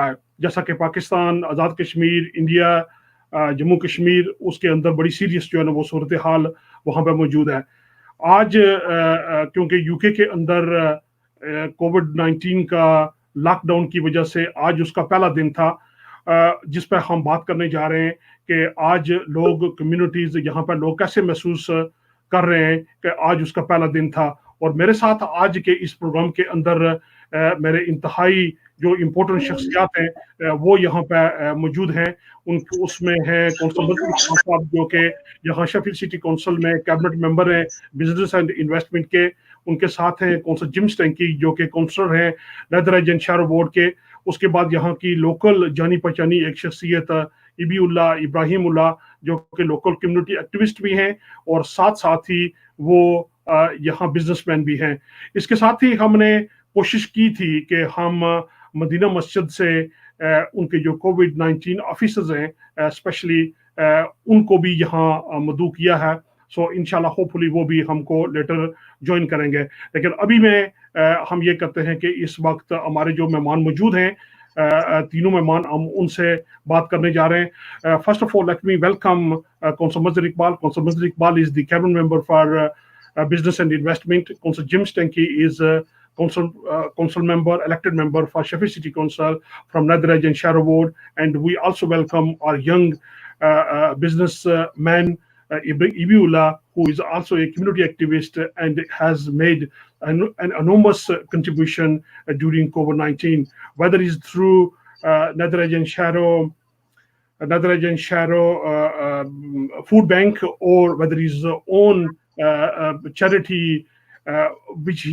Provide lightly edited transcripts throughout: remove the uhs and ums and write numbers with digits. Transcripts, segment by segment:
जैसा कि पाकिस्तान, आज़ाद कश्मीर, इंडिया, जम्मू कश्मीर, उसके अंदर बड़ी सीरियस जो है ना वो सूरत हाल वहाँ पे मौजूद है। आज क्योंकि यूके के अंदर कोविड-19 का लॉकडाउन की वजह से आज उसका पहला दिन था, जिस पर हम बात करने जा रहे हैं कि आज लोग कम्युनिटीज़ यहाँ पर लोग कैसे महसूस कर रहे हैं कि आज उसका पहला दिन था। और मेरे साथ आज के इस प्रोग्राम के अंदर मेरे इंतहाई जो इम्पोर्टेंट शख्सियात हैं वो यहाँ पे मौजूद हैं। उनको उसमें है कौंसल मजलिस खान साहब जो कि यहाँ शेफील्ड सिटी काउंसिल में कैबिनेट मेंबर हैं बिजनेस एंड इन्वेस्टमेंट के। उनके साथ हैं कौंसल जिम स्टैंकी जो कि काउंसलर हैं नेदरलैंड एंड शैरो बोर्ड के। उसके बाद यहाँ की लोकल जानी पहचानी एक शख्सियत इब्राहिम उल्ला जो कि लोकल कम्युनिटी एक्टिविस्ट भी हैं और साथ साथ ही वो यहाँ बिजनेसमैन भी हैं। इसके साथ ही हमने कोशिश की थी कि हम मदीना मस्जिद से उनके जो कोविड-19 ऑफिसर्स हैं स्पेशली उनको भी यहाँ मदऊ किया है। सो इंशाल्लाह होपफुली वो भी हमको लेटर ज्वाइन करेंगे। लेकिन अभी में हम ये करते हैं कि इस वक्त हमारे जो मेहमान मौजूद हैं तीनों मेहमान हम उनसे बात करने जा रहे हैं। First of all let me welcome council Mazhar Iqbal. Council Mazhar Iqbal is the cabinet member for business and investment. Council Jim Stenke is a council member, elected member for Sheffield City Council from Netherlands and Sharo Ward. And we also welcome our young businessman, Ibiullah, who is also a community activist and has made an enormous contribution during COVID-19, whether it's through Netherlands and Sharo Food Bank or whether it's own charity which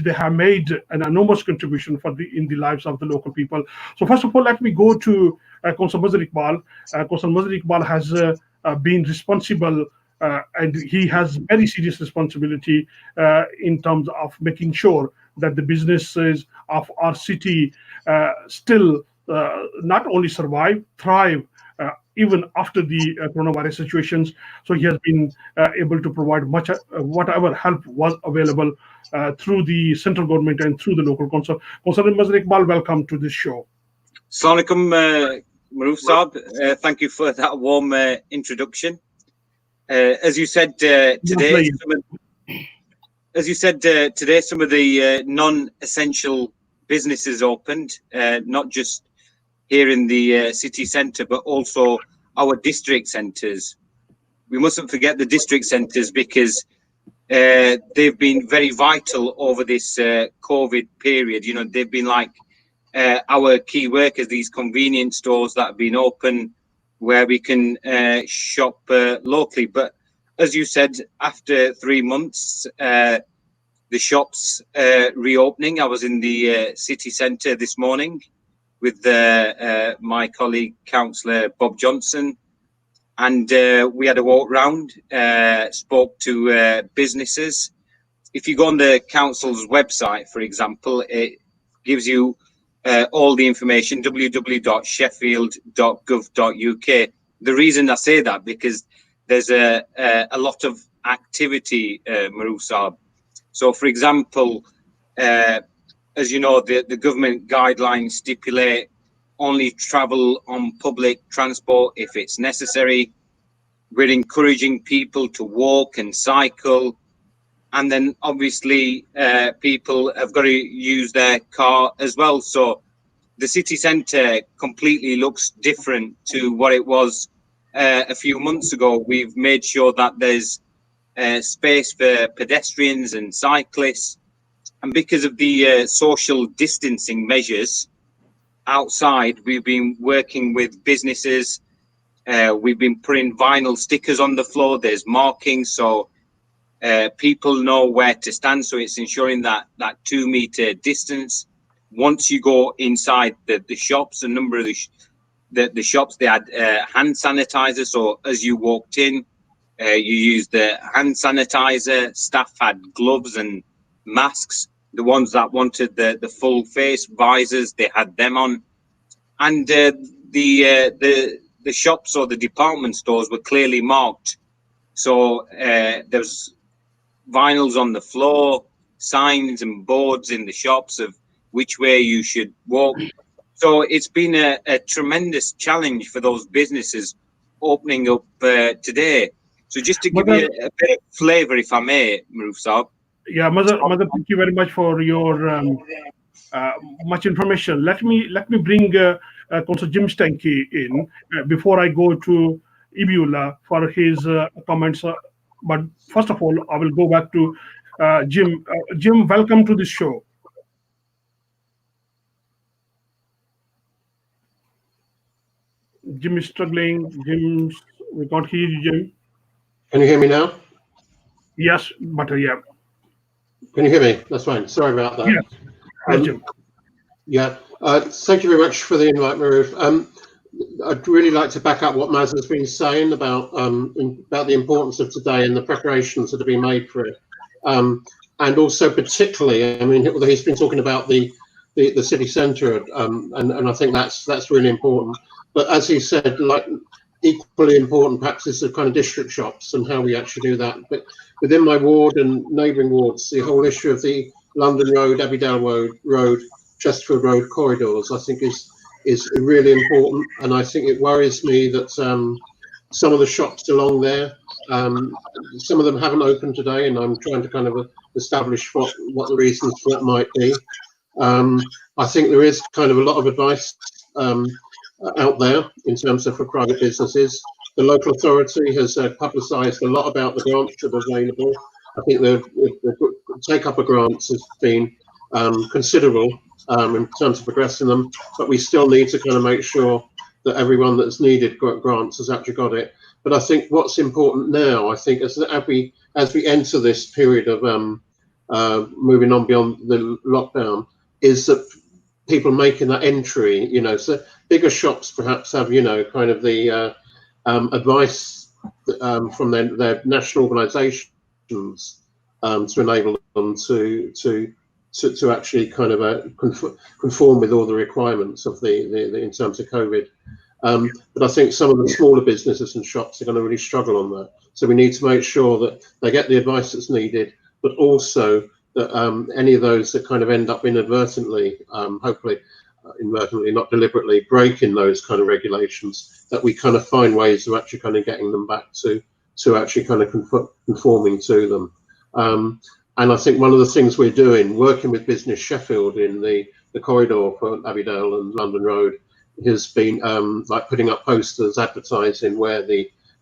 they have made an enormous contribution in the lives of the local people. So first of all, let me go to Council Muzir Iqbal. Council Muzir Iqbal has been responsible and he has very serious responsibility in terms of making sure that the businesses of our city still not only survive, thrive, even after the coronavirus situations. So he has been able to provide much whatever help was available through the central government and through the local council. Councillor Mazhar Iqbal, welcome to this show. Assalamu alaikum, Maroof Saab. Thank you for that warm introduction. As you said today, some of the non-essential businesses opened, not just here in the city centre, but also our district centres. We mustn't forget the district centres because they've been very vital over this COVID period. You know, they've been like our key workers, these convenience stores that have been open where we can shop locally. But as you said, after 3 months, the shops reopening, I was in the city centre this morning with my colleague, Councillor Bob Johnson, and we had a walk round, spoke to businesses. If you go on the council's website, for example, it gives you all the information, www.sheffield.gov.uk. The reason I say that, because there's a lot of activity, Maroof Saab. So, for example, as you know, the government guidelines stipulate only travel on public transport if it's necessary. We're encouraging people to walk and cycle. And then obviously people have got to use their car as well. So the city centre completely looks different to what it was a few months ago. We've made sure that there's space for pedestrians and cyclists. And because of the social distancing measures outside, we've been working with businesses. We've been putting vinyl stickers on the floor. There's markings, so people know where to stand. So it's ensuring that 2 meter distance. Once you go inside the shops, a number of the shops, they had hand sanitizer. So as you walked in, you used the hand sanitizer. Staff had gloves and masks. The ones that wanted the full face visors, they had them on. And the shops or the department stores were clearly marked. So there's vinyls on the floor, signs and boards in the shops of which way you should walk. So it's been a tremendous challenge for those businesses opening up today. So just to give you a bit of flavour, if I may, Maroof Saab. Yeah, Mother, thank you very much for your much information. Let me bring Councillor Jim Stanky in before I go to Ibiula for his comments. But first of all, I will go back to Jim. Jim, welcome to this show. Jim is struggling. We can't hear you, Jim. Can you hear me now? Yes, but yeah. Can you hear me? That's fine. Sorry about that. Yes, Jim. Yeah. Thank you very much for the invite, Maroof. I'd really like to back up what Maz has been saying about the importance of today and the preparations that have been made for it. And also particularly, I mean, he's been talking about the city centre, and I think that's really important. But as he said, like equally important perhaps is the kind of district shops and how we actually do that. But within my ward and neighbouring wards, the whole issue of the London Road, Abbeydale Road, Chesterfield Road corridors, I think is really important. And I think it worries me that some of the shops along there, some of them haven't opened today, and I'm trying to kind of establish what the reasons for that might be. I think there is kind of a lot of advice out there in terms of for private businesses. The local authority has publicised a lot about the grants that are available. I think the take-up of grants has been considerable in terms of progressing them, but we still need to kind of make sure that everyone that's needed grants has actually got it. But I think what's important now, I think, as we enter this period of moving on beyond the lockdown, is that people making that entry, you know, so bigger shops perhaps have, you know, kind of the advice from their national organisations to enable them to actually kind of conform with all the requirements of the in terms of COVID. But I think some of the smaller businesses and shops are going to really struggle on that. So we need to make sure that they get the advice that's needed, but also that any of those that kind of end up inadvertently, hopefully inadvertently, not deliberately, breaking those kind of regulations, that we kind of find ways of actually kind of getting them back to actually kind of conforming to them. And I think one of the things we're doing, working with Business Sheffield in the corridor for Abbeydale and London Road, has been like putting up posters advertising where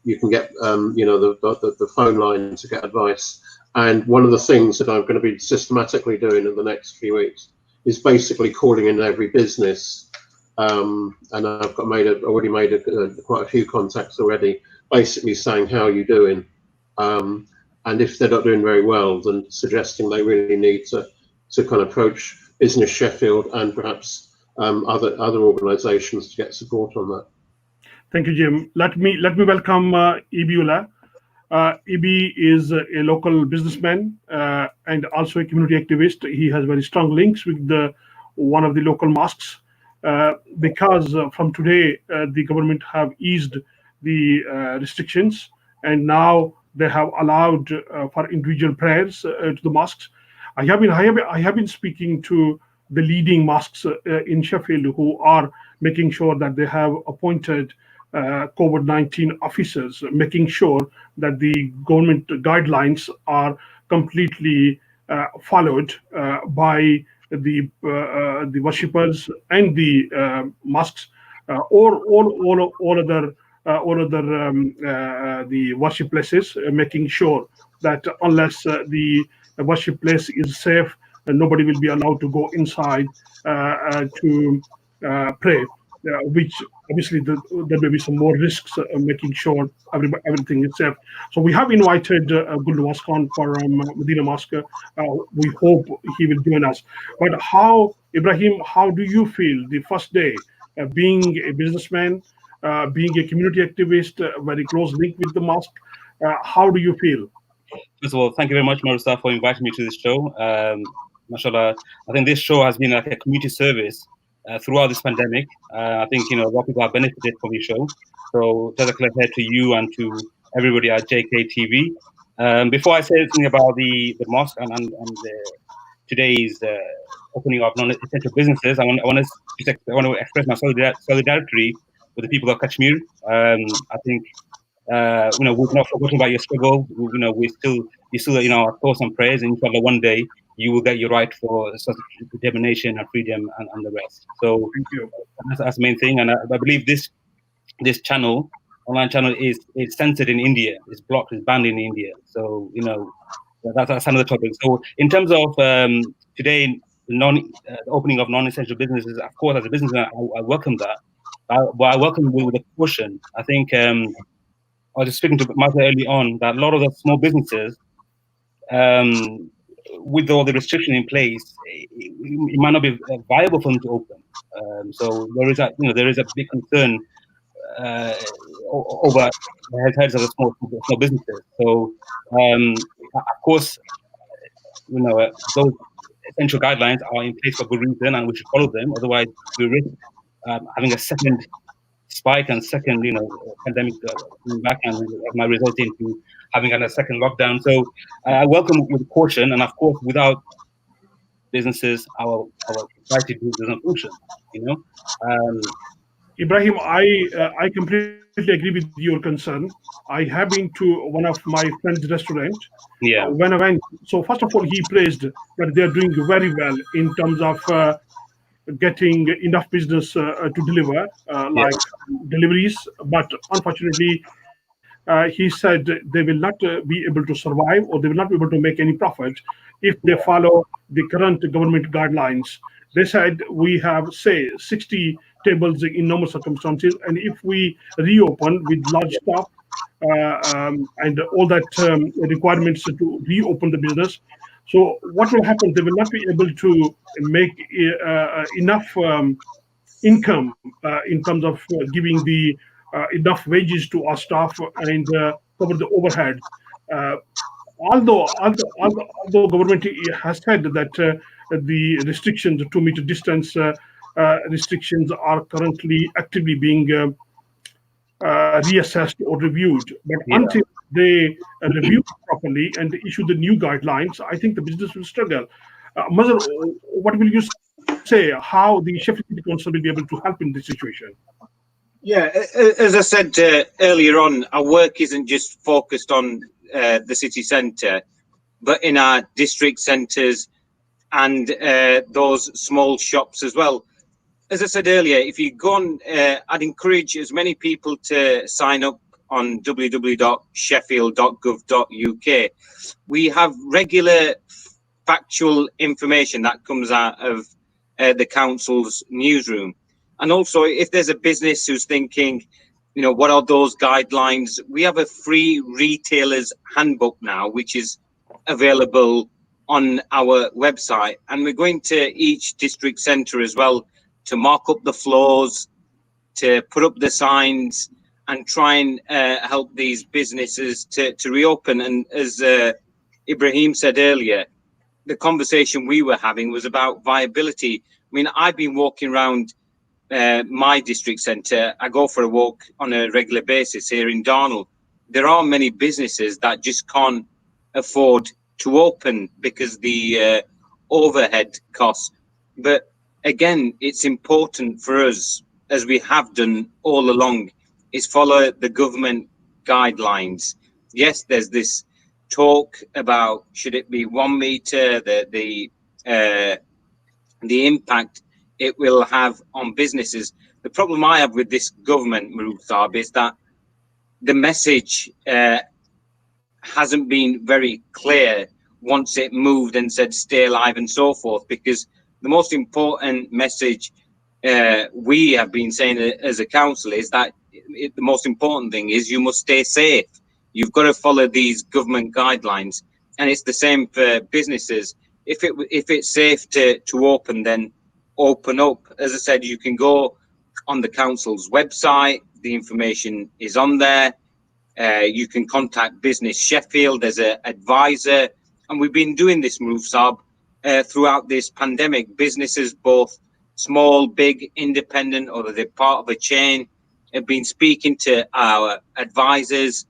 you can get you know, the phone line to get advice. And one of the things that I'm going to be systematically doing in the next few weeks is basically calling in every business, and I've already made quite a few contacts already, basically saying how are you doing, and if they're not doing very well, then suggesting they really need to kind of approach Business Sheffield and perhaps other organisations to get support on that. Thank you, Jim. Let me welcome Ibiula. Ibi is a local businessman and also a community activist. He has very strong links with one of the local mosques because from today the government have eased the restrictions, and now they have allowed for individual prayers to the mosques. I have been speaking to the leading mosques in Sheffield who are making sure that they have appointed COVID-19 officers, making sure that the government guidelines are completely followed by the worshippers and the mosques or all other the worship places, making sure that unless the worship place is safe, nobody will be allowed to go inside to pray. Which obviously there may be some more risks, making sure everything is safe. So we have invited Gul Nawaz Khan from Medina Mosque. We hope he will join us. But Ibrahim, how do you feel the first day being a businessman, being a community activist, very close link with the mosque? How do you feel? First of all, thank you very much, Maroof, for inviting me to this show. Mashallah, I think this show has been like a community service throughout this pandemic. I think, you know, a lot of people have benefited from the show. So Jazakallah khair to you and to everybody at JKTV. Before I say anything about the mosque and today's opening of non-essential businesses, I want to express my solidarity with the people of Kashmir. I think we've not forgotten about your struggle. You still our thoughts and prayers, and inshallah one day you will get your right for determination and freedom and the rest. So Thank you. That's the main thing, and I believe this online channel is censored in India. It's blocked, it's banned in India. So that's another topic. So in terms of today, the opening of non-essential businesses, of course, as a businessman, I welcome that. But I welcome it with a caution. I think I was just speaking to Martha early on that a lot of the small businesses, with all the restriction in place, it might not be viable for them to open. So there is a big concern over the heads of the small businesses. So of course, those essential guidelines are in place for good reason, and we should follow them. Otherwise, we risk having a second spike and second, pandemic back, and it might result into having a second lockdown. So I welcome with caution, and of course, without businesses, our society doesn't function. Ibrahim, I completely agree with your concern. I have been to one of my friend's restaurant. Yeah. When I went, so first of all, he praised that they are doing very well in terms of getting enough business to deliver, like deliveries. But unfortunately, he said they will not be able to survive, or they will not be able to make any profit if they follow the current government guidelines. They said we have, say, 60 tables in normal circumstances, and if we reopen with large staff and all that requirements to reopen the business, so what will happen? They will not be able to make enough income in terms of giving the enough wages to our staff and cover the overhead. Although government has said that the restrictions, 2-meter distance restrictions, are currently actively being reassessed or reviewed, but until they review properly and issue the new guidelines, I think the business will struggle. Mazhar, what will you say? How the Sheffield City Council will be able to help in this situation? Yeah, as I said earlier on, our work isn't just focused on the city centre, but in our district centres and those small shops as well. As I said earlier, if you go on, I'd encourage as many people to sign up on www.sheffield.gov.uk. We have regular factual information that comes out of the council's newsroom. And also, if there's a business who's thinking, what are those guidelines? We have a free retailer's handbook now, which is available on our website. And we're going to each district centre as well to mark up the floors, to put up the signs, and try and help these businesses to reopen. And as Ibrahim said earlier, the conversation we were having was about viability. I mean, I've been walking around my district centre. I go for a walk on a regular basis here in Darnall. There are many businesses that just can't afford to open because the overhead costs. But again, it's important for us, as we have done all along, is follow the government guidelines. Yes, there's this talk about should it be 1 meter, the impact it will have on businesses. The problem I have with this government, Maroof Saab, is that the message hasn't been very clear once it moved and said stay alive and so forth, because the most important message we have been saying as a council is that the most important thing is you must stay safe. You've got to follow these government guidelines, and it's the same for businesses. If it's safe to open, then open up. As I said, you can go on the council's website. The information is on there. You can contact Business Sheffield as an advisor, and we've been doing this, Maroof Saab, throughout this pandemic. Businesses, both small, big, independent, or they're part of a chain, have been speaking to our advisors.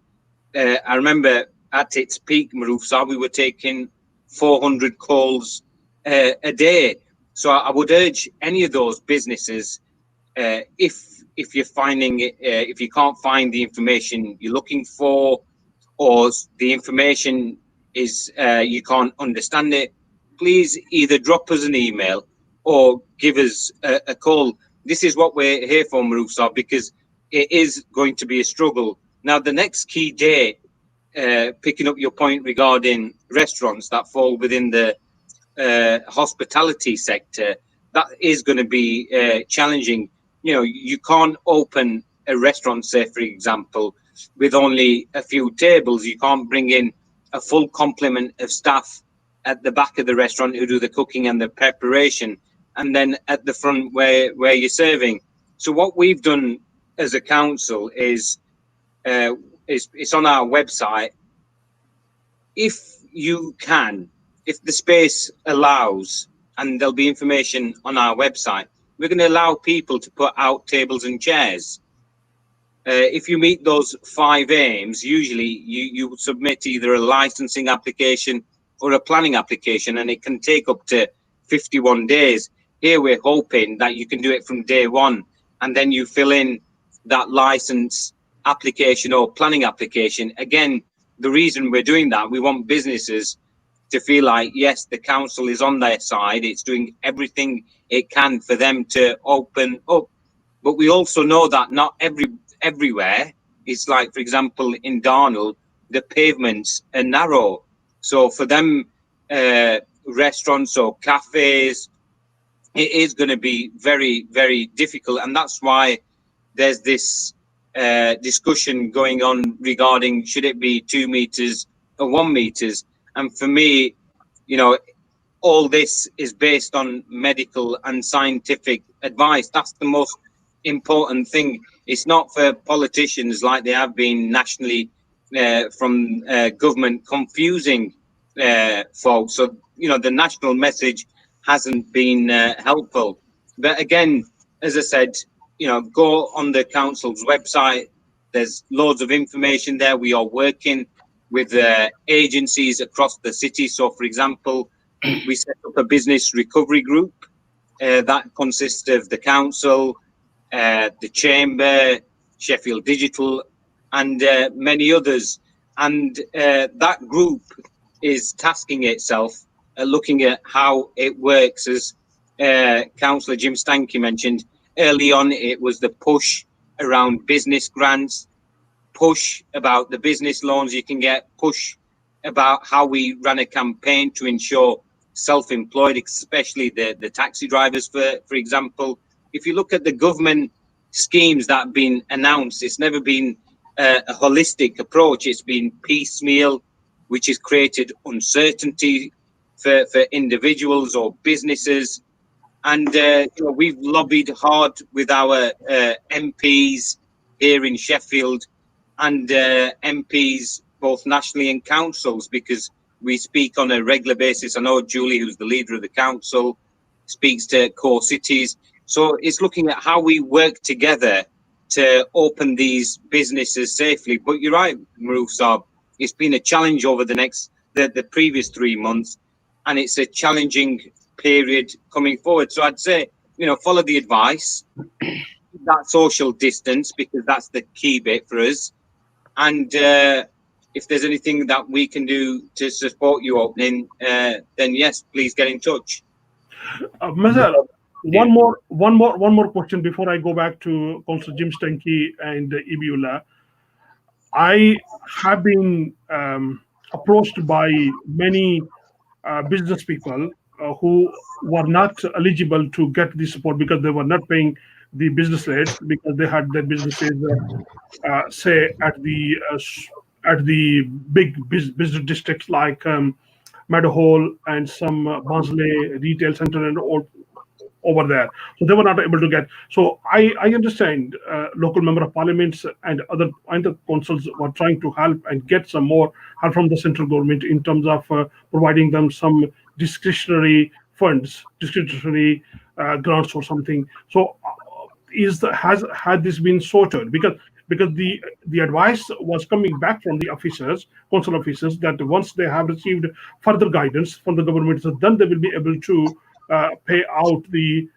I remember at its peak, Maroof Saab, we were taking 400 calls a day. So I would urge any of those businesses, if you're finding it, if you can't find the information you're looking for, or the information is you can't understand it, please either drop us an email or give us a call. This is what we're here for, Maroof Saab, because it is going to be a struggle. Now, the next key date, picking up your point regarding restaurants that fall within the hospitality sector, that is going to be challenging. You know, you can't open a restaurant, say, for example, with only a few tables. You can't bring in a full complement of staff at the back of the restaurant who do the cooking and the preparation, and then at the front where you're serving. So what we've done as a council is it's on our website. If you can, if the space allows, and there'll be information on our website, we're going to allow people to put out tables and chairs. If you meet those 5 aims, usually you submit either a licensing application or a planning application, and it can take up to 51 days. Here we're hoping that you can do it from day one, and then you fill in that license application or planning application. Again, the reason we're doing that, we want businesses to feel like, yes, the council is on their side. It's doing everything it can for them to open up. But we also know that not everywhere. It's like, for example, in Darnell, the pavements are narrow. So for them, restaurants or cafes, it is going to be very, very difficult. And that's why there's this discussion going on regarding should it be 2 meters or 1 meters. And for me, you know, all this is based on medical and scientific advice. That's the most important thing. It's not for politicians like they have been nationally from government confusing folks. So, you know, the national message hasn't been helpful. But again, as I said, you know, go on the council's website. There's loads of information there. We are working with agencies across the city. So, for example, we set up a business recovery group that consists of the council, the chamber, Sheffield Digital, and many others. And that group is tasking itself at looking at how it works. As Councillor Jim Stanky mentioned early on, it was the push around business grants, push about the business loans you can get, push about how we ran a campaign to ensure self-employed, especially the taxi drivers, for example. If you look at the government schemes that have been announced, it's never been a holistic approach. It's been piecemeal, which has created uncertainty for individuals or businesses. And you know, we've lobbied hard with our MPs here in Sheffield and MPs both nationally and councils, because we speak on a regular basis. I know Julie, who's the leader of the council, speaks to core cities. So it's looking at how we work together to open these businesses safely. But you're right, Maroof Saab, it's been a challenge over the previous 3 months, and it's a challenging period coming forward. So I'd say, you know, follow the advice, that social distance, because that's the key bit for us. And if there's anything that we can do to support you opening, then yes, please get in touch. Mazhar, one more question before I go back to Councillor Jim Stanky and Ibiullah. I have been approached by many business people who were not eligible to get the support because they were not paying the business rates, because they had their businesses, say at the big business districts like Meadowhall and some Barnsley retail center and all over there. So they were not able to get. So I understand local member of parliaments and other councils were trying to help and get some more help from the central government in terms of providing them some discretionary funds, discretionary grants or something. So had this been sorted? Because the advice was coming back from the officers, council officers, that once they have received further guidance from the government, so then they will be able to pay out the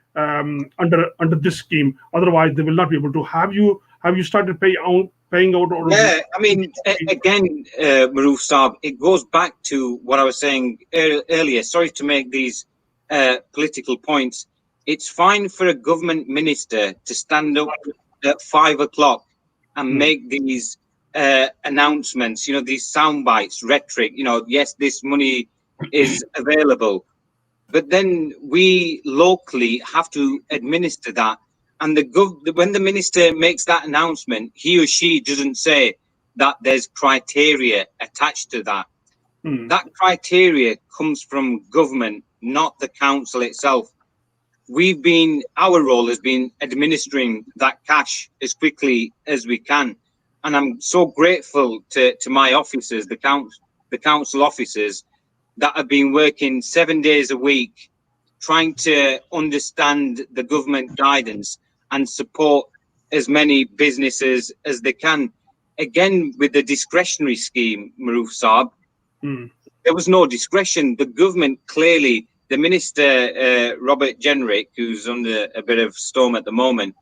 under this scheme. Otherwise, they will not be able to. Have you started paying out already? Yeah, I mean, again, Maroof Saab, it goes back to what I was saying earlier. Sorry to make these political points. It's fine for a government minister to stand up at 5 o'clock and make these announcements, these sound bites, rhetoric, yes, this money is available. But then we locally have to administer that. And when the minister makes that announcement, he or she doesn't say that there's criteria attached to that. That criteria comes from government, not the council itself. Our role has been administering that cash as quickly as we can. And I'm so grateful to my officers, the council officers, that have been working 7 days a week, trying to understand the government guidance and support as many businesses as they can. Again, with the discretionary scheme, Maroof Saab, there was no discretion. The government clearly, the Minister, Robert Jenrick, who's under a bit of storm at the moment,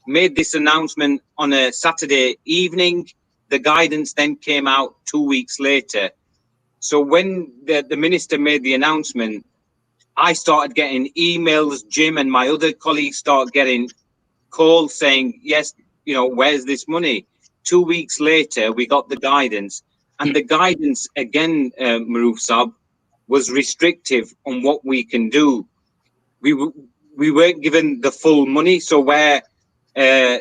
made this announcement on a Saturday evening. The guidance then came out 2 weeks later. So when the minister made the announcement, I started getting emails. Jim and my other colleagues started getting calls saying, yes, where's this money? 2 weeks later, we got the guidance. And the guidance, again, Maroof Saab, was restrictive on what we can do. We weren't given the full money. So where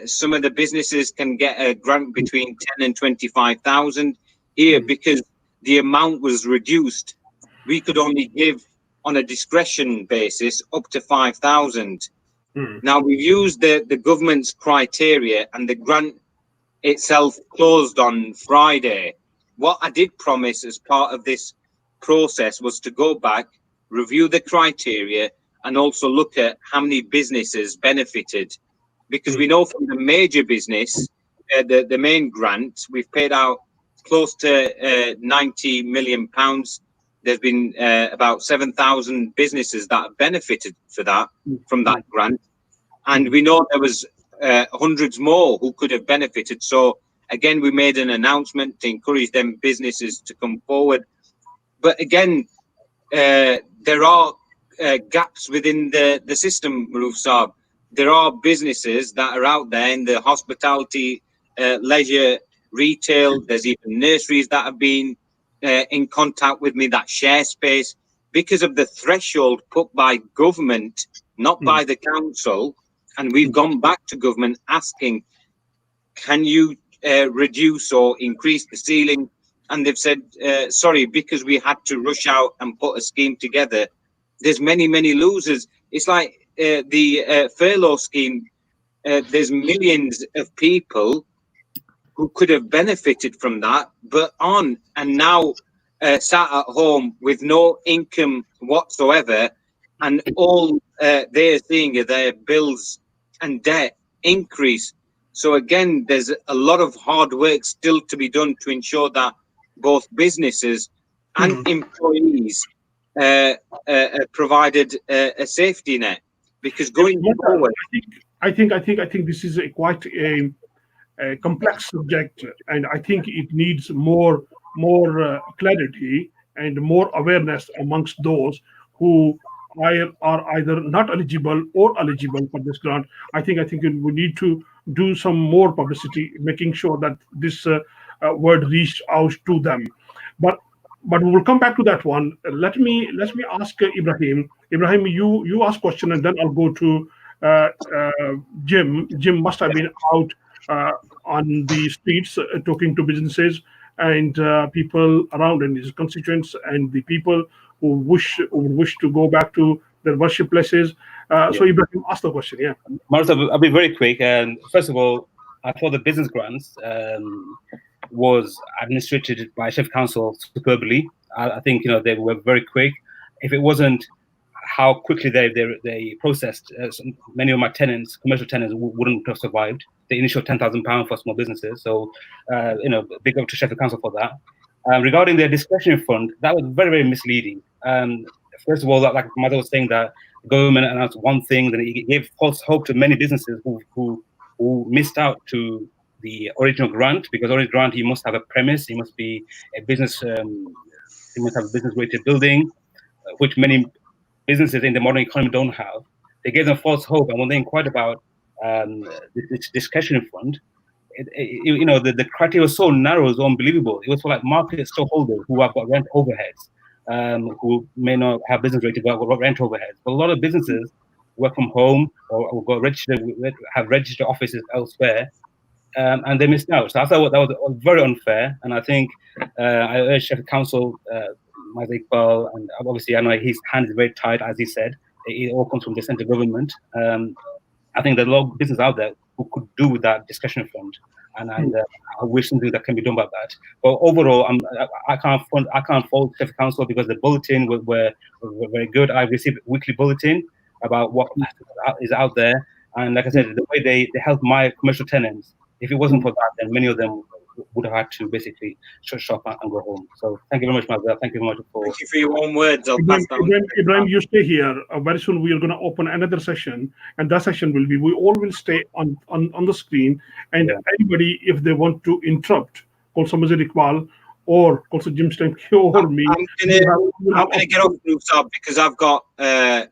some of the businesses can get a grant between 10 and 25,000 here, because the amount was reduced, we could only give on a discretion basis up to 5,000. Now we've used the government's criteria, and the grant itself closed on Friday. What I did promise as part of this process was to go back, review the criteria, and also look at how many businesses benefited. Because we know from the major business, the main grant, we've paid out close to £90 million. There's been about 7,000 businesses that have benefited from that grant. And we know there was hundreds more who could have benefited. So again, we made an announcement to encourage them businesses to come forward. But again, there are gaps within the system, Maroof Saab. There are businesses that are out there in the hospitality, leisure, retail. There's even nurseries that have been in contact with me that share space because of the threshold put by government, not by the council. And we've gone back to government asking, can you reduce or increase the ceiling? And they've said, sorry, because we had to rush out and put a scheme together. There's many, many losers. It's like the furlough scheme. There's millions of people who could have benefited from that, but aren't, and now sat at home with no income whatsoever, and all they're seeing are their bills and debt increase. So again, there's a lot of hard work still to be done to ensure that both businesses and employees provided a safety net. Because going forward, I think this is quite a complex subject, and I think it needs more clarity and more awareness amongst those who are either not eligible or eligible for this grant. I think we need to do some more publicity, making sure that this word reached out to them. But we will come back to that one. Let me ask Ibrahim. Ibrahim, you ask question, and then I'll go to Jim. Jim must have been out on the streets talking to businesses and people around in his constituents and the people who wish to go back to their worship places. So Ibrahim, ask the question. Yeah, Martha, I'll be very quick. And first of all, I thought the business grants was administrated by Sheffield Council superbly. I think they were very quick. If it wasn't how quickly they processed, many of my tenants, commercial tenants, wouldn't have survived the initial £10,000 for small businesses. So, big up to Sheffield Council for that. Regarding their discretionary fund, that was very, very misleading. First of all, like Mother was saying, that The government announced one thing, then it gave false hope to many businesses who missed out to the original grant, because original grant, you must have a premise, you must be a business, you must have a business-rated building, which many businesses in the modern economy don't have. They gave them false hope, and when they inquired about this discretionary fund, you know, the criteria was so narrow, it was unbelievable. It was for like market stockholders who have got rent overheads, who may not have business rated but got rent overheads. But a lot of businesses work from home or got registered, have registered offices elsewhere, and they missed out. So I thought that was very unfair, and I think I urge Sheffield Council, Mirza Iqbal, and obviously I know his hand is very tight, as he said. It all comes from the central government. I think there's a lot of business out there who could do with that discretionary fund, and I wish something that can be done about that. But overall, I can't fault Sheffield Council, because the bulletin were very good. I received a weekly bulletin about what is out there, and like I said, the way they help my commercial tenants. If it wasn't for that, then many of them would have had to basically shut shop and go home. So thank you very much, Mazda. Thank you very much for. Thank you for your own words. I'll pass that Ibrahim, you stay here. Very soon we are going to open another session, and that session will be, we all will stay on the screen, and anybody, if they want to interrupt, also Mirza Iqbal or also Jim Stemke or me. I'm gonna get off Musab because I've got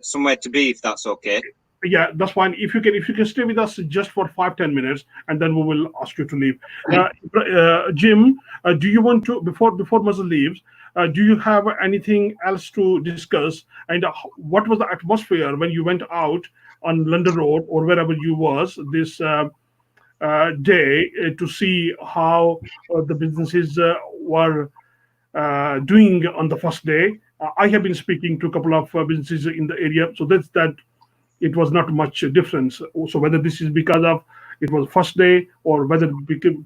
somewhere to be, if that's okay. Yeah, that's fine. If you can stay with us just for 5-10 minutes, and then we will ask you to leave. Jim, do you want to, before Mirza leaves, do you have anything else to discuss? And what was the atmosphere when you went out on London Road or wherever you was this day to see how the businesses were doing on the first day? I have been speaking to a couple of businesses in the area, so that it was not much difference. So whether this is because of it was first day, or whether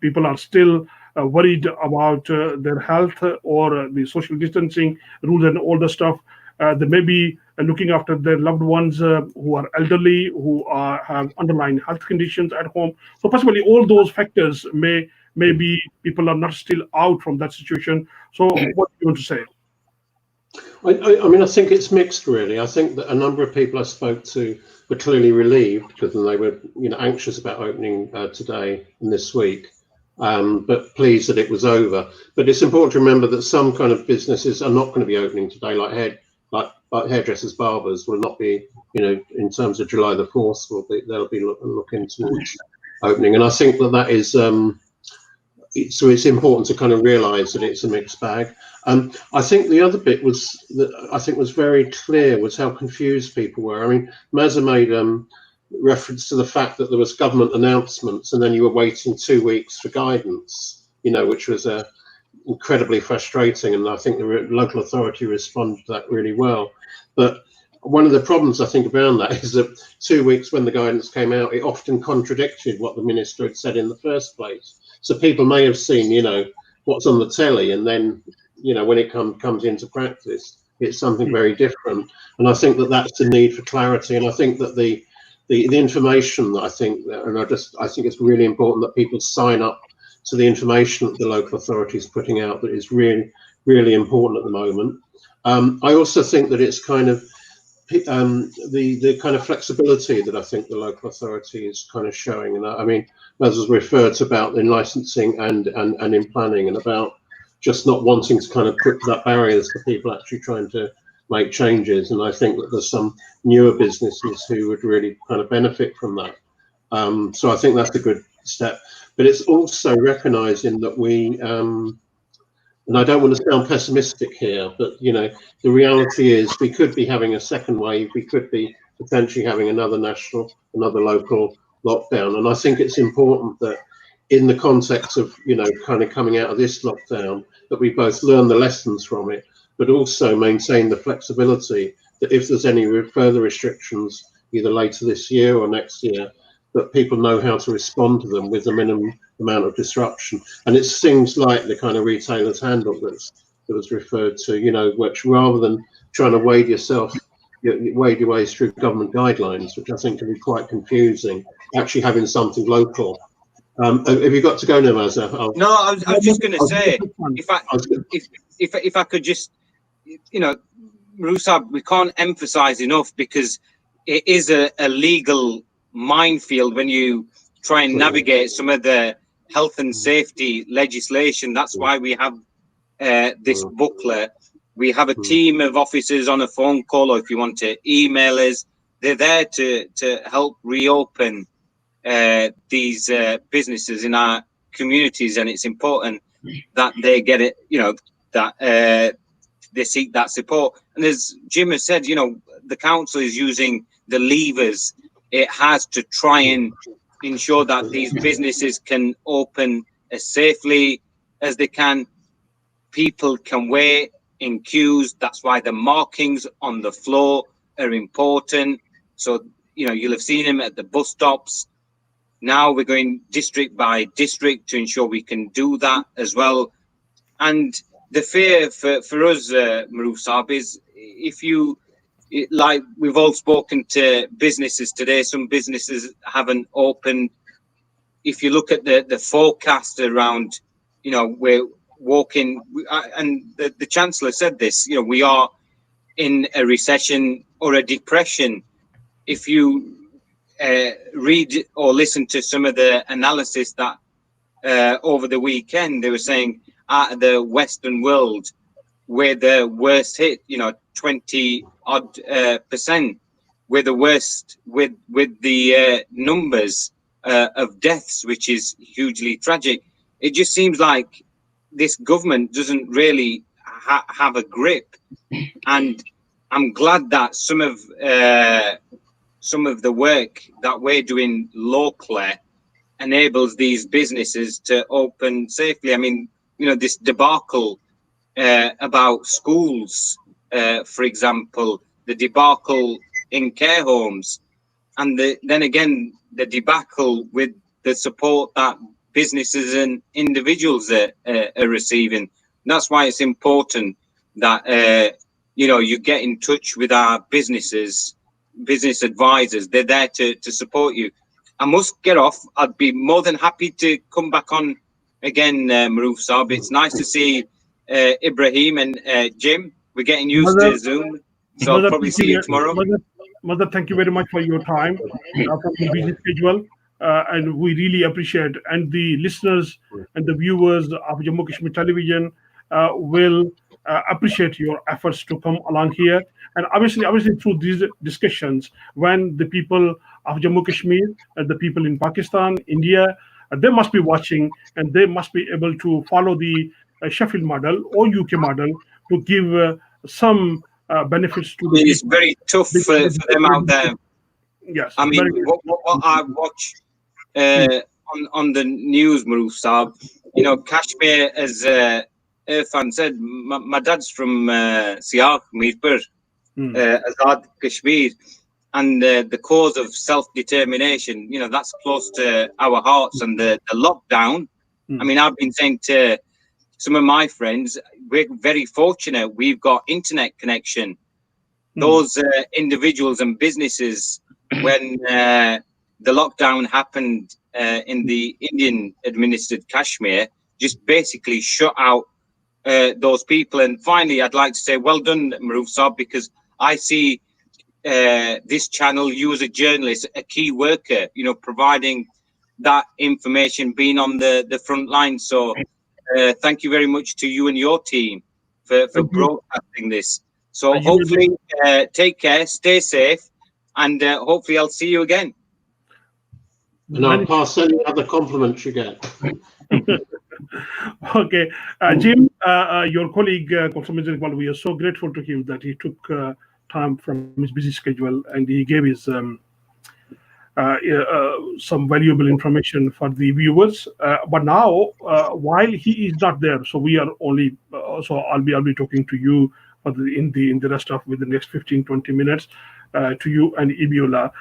people are still worried about their health or the social distancing rules and all the stuff, they may be looking after their loved ones who are elderly, who have underlying health conditions at home. So possibly all those factors may be people are not still out from that situation. So what do you want to say? I mean, I think it's mixed, really. I think that a number of people I spoke to were clearly relieved, because they were, anxious about opening today and this week, but pleased that it was over. But it's important to remember that some kind of businesses are not going to be opening today, like hairdressers, barbers will not be, in terms of July the 4th, they'll be looking towards opening. And I think that is. So it's important to kind of realise that it's a mixed bag. I think the other bit that I think was very clear was how confused people were. I mean, Mazza made reference to the fact that there was government announcements and then you were waiting 2 weeks for guidance, which was incredibly frustrating. And I think the local authority responded to that really well. But one of the problems I think around that is that 2 weeks when the guidance came out, it often contradicted what the minister had said in the first place. So people may have seen, what's on the telly, and then, when it comes into practice, it's something very different. And I think that's the need for clarity. And I think that the information that I think it's really important that people sign up to the information that the local authority is putting out. That is really, really important at the moment. I also think that it's kind of the kind of flexibility that I think the local authority is kind of showing. And I mean, as was referred to about in licensing and in planning, and about just not wanting to kind of put that barriers to people actually trying to make changes. And I think that there's some newer businesses who would really kind of benefit from that. So I think that's a good step. But it's also recognizing that we, and I don't want to sound pessimistic here, but the reality is we could be having a second wave. We could be potentially having another local lockdown. And I think it's important that in the context of, kind of coming out of this lockdown, that we both learn the lessons from it, but also maintain the flexibility that if there's any further restrictions, either later this year or next year, that people know how to respond to them with the minimum amount of disruption. And it's things like the kind of retailer's handbook that was referred to, which rather than trying to wade your way through government guidelines, which I think can be quite confusing, actually having something local. Have you got to go now, Mazza? No, I was just going to say, if I could just, Musab, we can't emphasize enough, because it is a legal minefield when you try and navigate some of the health and safety legislation. That's why we have this booklet. We have a team of officers on a phone call, or if you want to email us, they're there to help reopen these businesses in our communities, and it's important that they get it, that they seek that support. And as Jim has said, the council is using the levers it has to try and ensure that these businesses can open as safely as they can. People can wait in queues. That's why the markings on the floor are important. So, you'll have seen them at the bus stops. Now we're going district by district to ensure we can do that as well. And the fear for us, Maroof Saab, is like we've all spoken to businesses today, some businesses haven't opened. If you look at the forecast around, we're walking, and the Chancellor said this, we are in a recession or a depression. If you read or listen to some of the analysis that over the weekend, they were saying out of the Western world, we're the worst hit, 20-odd%. We're the worst with the numbers of deaths, which is hugely tragic. It just seems like this government doesn't really have a grip, and I'm glad that some of the work that we're doing locally enables these businesses to open safely. I mean, this debacle about schools, for example, the debacle in care homes, and then again the debacle with the support that businesses and individuals are receiving. That's why it's important that you get in touch with our business advisors. They're there to support you. I must get off. I'd be more than happy to come back on again, Maroof Saab. It's nice to see Ibrahim and Jim. We're getting used to Zoom, so I'll probably see you tomorrow. Mother, thank you very much for your time from your busy schedule, and we really appreciate. And the listeners and the viewers of Jammu Kashmir Television will appreciate your efforts to come along here. And obviously through these discussions, when the people of Jammu Kashmir and the people in Pakistan, India, they must be watching, and they must be able to follow the Sheffield model or UK model to give some benefits to the It's very tough for them out there. Yes. I mean, what I watch on the news, Maroof Saab, Kashmir, as Irfan said, my dad's from Sialk, Mirpur, Azad Kashmir, and the cause of self-determination, that's close to our hearts. And the lockdown, I mean, I've been saying to some of my friends, we're very fortunate. We've got internet connection. Those individuals and businesses, when the lockdown happened in the Indian administered Kashmir, just basically shut out those people. And finally, I'd like to say well done, Maroof Saab, because I see this channel, you as a journalist, a key worker, providing that information, being on the front line. So thank you very much to you and your team for broadcasting this. So hopefully take care, stay safe, and hopefully I'll see you again. And I'll pass any other compliments you get. Okay. Jim, your colleague, Consul Iqbal, we are so grateful to him that he took time from his busy schedule, and he gave his some valuable information for the viewers. But now, while he is not there, so we are only, so I'll be talking to you for in the rest of with the next 15-20 minutes to you and Ibiola.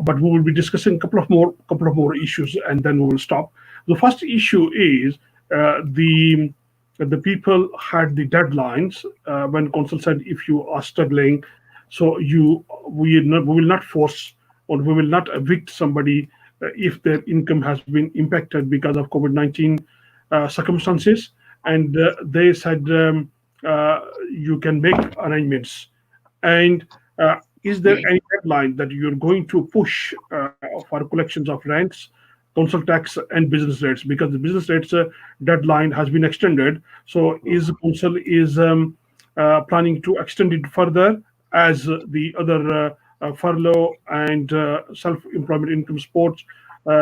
But we will be discussing a couple of more issues, and then we will stop. The first issue is the people had the deadlines when Consul said if you are struggling, so we will not force or we will not evict somebody if their income has been impacted because of COVID-19 circumstances, and they said you can make arrangements. And is there any deadline that you're going to push for collections of rents, council tax, and business rates? Because the business rates deadline has been extended. So is council planning to extend it further as the other furlough and self-employment income supports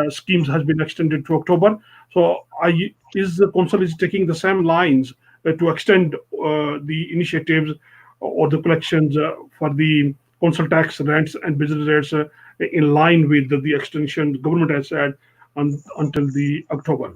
schemes has been extended to October? So is the council is taking the same lines to extend the initiatives or the collections for the council tax, rents, and business rates in line with the extension the government has said until the October?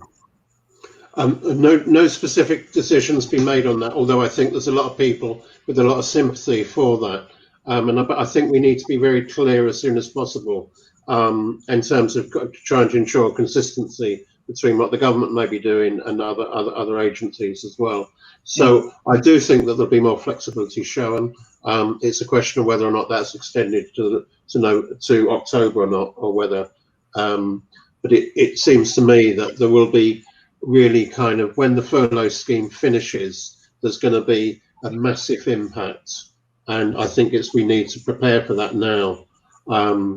No specific decisions been made on that, although I think there's a lot of people with a lot of sympathy for that. And I think we need to be very clear as soon as possible in terms of trying to ensure consistency between what the government may be doing and other agencies as well. So I do think that there'll be more flexibility shown. It's a question of whether or not that's extended to October or not, or whether. But it seems to me that there will be really kind of, when the furlough scheme finishes, there's going to be a massive impact, and I think we need to prepare for that now.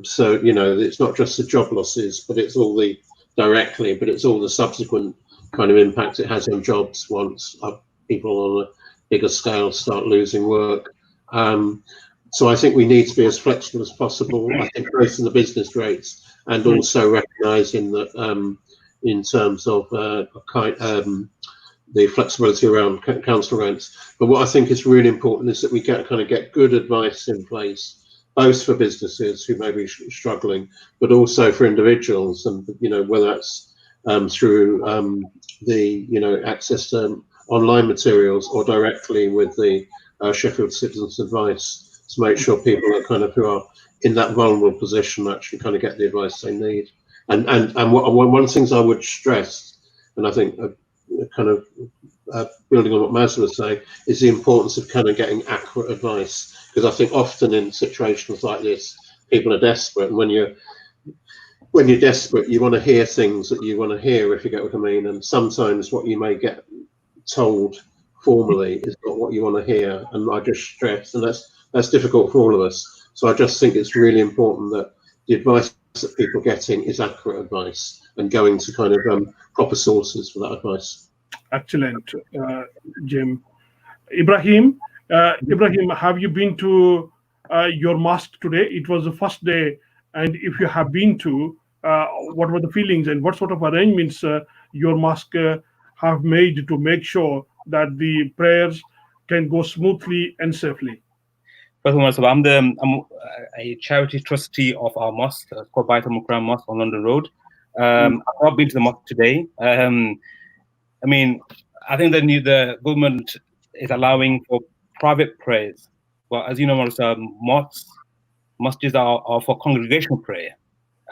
So it's not just the job losses, but it's all the directly, but it's all the subsequent kind of impact it has on jobs once people on a bigger scale start losing work. So I think we need to be as flexible as possible. I think both in the business rates and also recognising that in terms of the flexibility around council rents. But what I think is really important is that we get good advice in place, both for businesses who may be struggling, but also for individuals, and whether that's through the access to online materials or directly with the Sheffield Citizens Advice, to make sure people are who are in that vulnerable position actually get the advice they need. And one of the things I would stress, and I think building on what Maz was saying, is the importance of getting accurate advice, because I think often in situations like this, people are desperate, and when you're desperate, you want to hear things that you want to hear, if you get what I mean. And sometimes what you may get told formally is not what you want to hear, and I just stress, and that's difficult for all of us. So I just think it's really important that the advice that people are getting is accurate advice and going to proper sources for that advice. Excellent, Jim. Ibrahim, have you been to your mosque today? It was the first day, and if you have been to, what were the feelings and what sort of arrangements your mosque have made to make sure that the prayers can go smoothly and safely? First of all, so I'm a charity trustee of our mosque, called Baitul Mukram Mosque on London Road. I've not been to the mosque today. I mean, I think the government is allowing for private prayers. Well, as you know, mosques are for congregational prayer.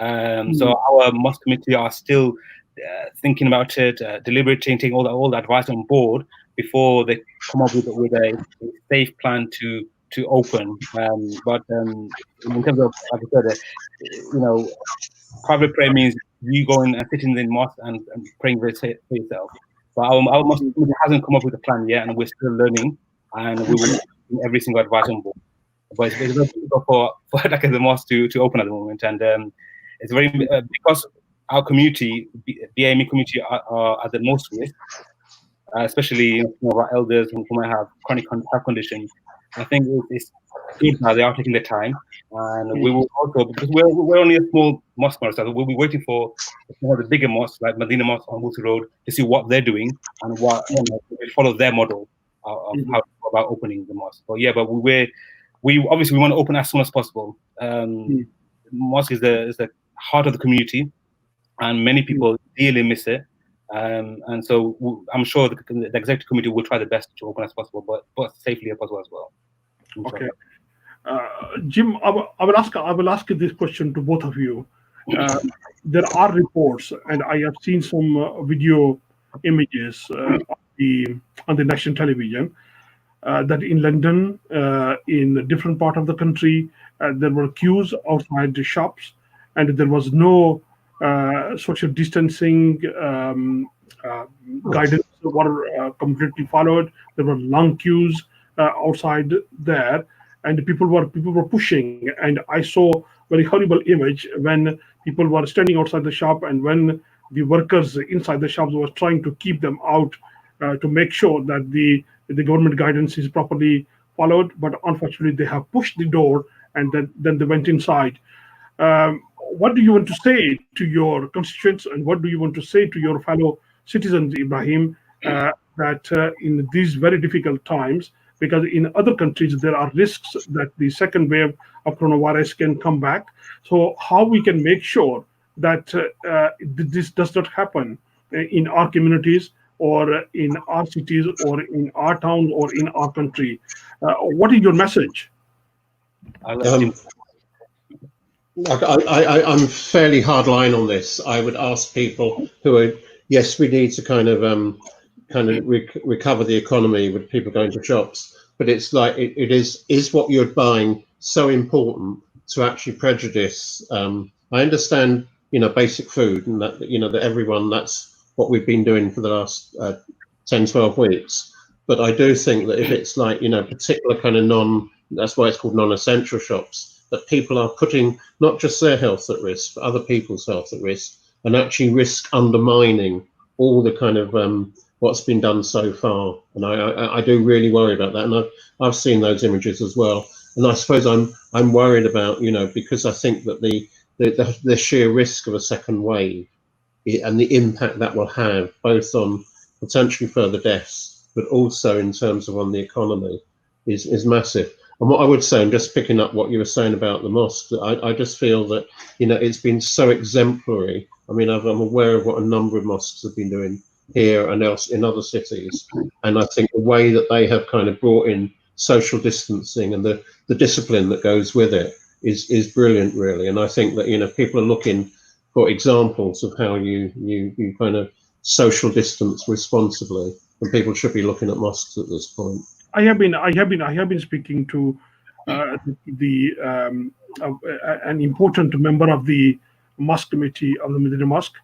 So our mosque committee are still thinking about it, deliberating, taking all the advice on board before they come up with a safe plan to open. But in terms of, like I said, private prayer means you going and sitting in the mosque and praying for yourself. But our mosque committee hasn't come up with a plan yet, and we're still learning, and we will take every single advice on board. But it's very difficult for the mosque to open at the moment, and it's very because our community, BAME community, are at the most risk, especially some of our elders who might have chronic health conditions. I think it's good now they are taking their time, and we will also, because we're only a small mosque, so we'll be waiting for the bigger mosques like Medina Mosque on Wolseley Road to see what they're doing and what we follow their model of how to go about opening the mosque. But yeah, but we obviously want to open as soon as possible. Mosque is the heart of the community, and many people really miss it. And so I'm sure the executive committee will try the best to open as possible, but safely as possible as well. Okay, Jim, I will ask this question to both of you. There are reports, and I have seen some video images on the national television, that in London, in different part of the country, there were queues outside the shops, and there was no social distancing guidance were completely followed. There were long queues outside there, and people were pushing, and I saw very horrible image when people were standing outside the shop, and when the workers inside the shops were trying to keep them out to make sure that the government guidance is properly followed. But unfortunately, they have pushed the door, and then they went inside. What do you want to say to your constituents, and what do you want to say to your fellow citizens, Ibrahim, that in these very difficult times, because in other countries there are risks that the second wave of coronavirus can come back. So how we can make sure that this does not happen in our communities or in our cities or in our towns or in our country? What is your message? I'm fairly hardline on this. I would ask people who are, yes, we need to kind of recover the economy with people going to shops, but it's like it is what you're buying so important to actually prejudice? I understand, basic food, and that that everyone, that's what we've been doing for the last 10-12 weeks. But I do think that if it's like particular kind of that's why it's called non-essential shops, that people are putting not just their health at risk, but other people's health at risk, and actually risk undermining all the kind of what's been done so far. And I do really worry about that, and I've seen those images as well. And I suppose I'm worried about because I think that the sheer risk of a second wave and the impact that will have both on potentially further deaths, but also in terms of on the economy is massive. And what I would say, and just picking up what you were saying about the mosque, I just feel that it's been so exemplary. I mean, I'm aware of what a number of mosques have been doing here and else in other cities, and I think the way that they have kind of brought in social distancing and the discipline that goes with it is brilliant, really. And I think that people are looking for examples of how you kind of social distance responsibly, and people should be looking at mosques at this point. I have been speaking to an important member of the mosque committee of the Medina Mosque.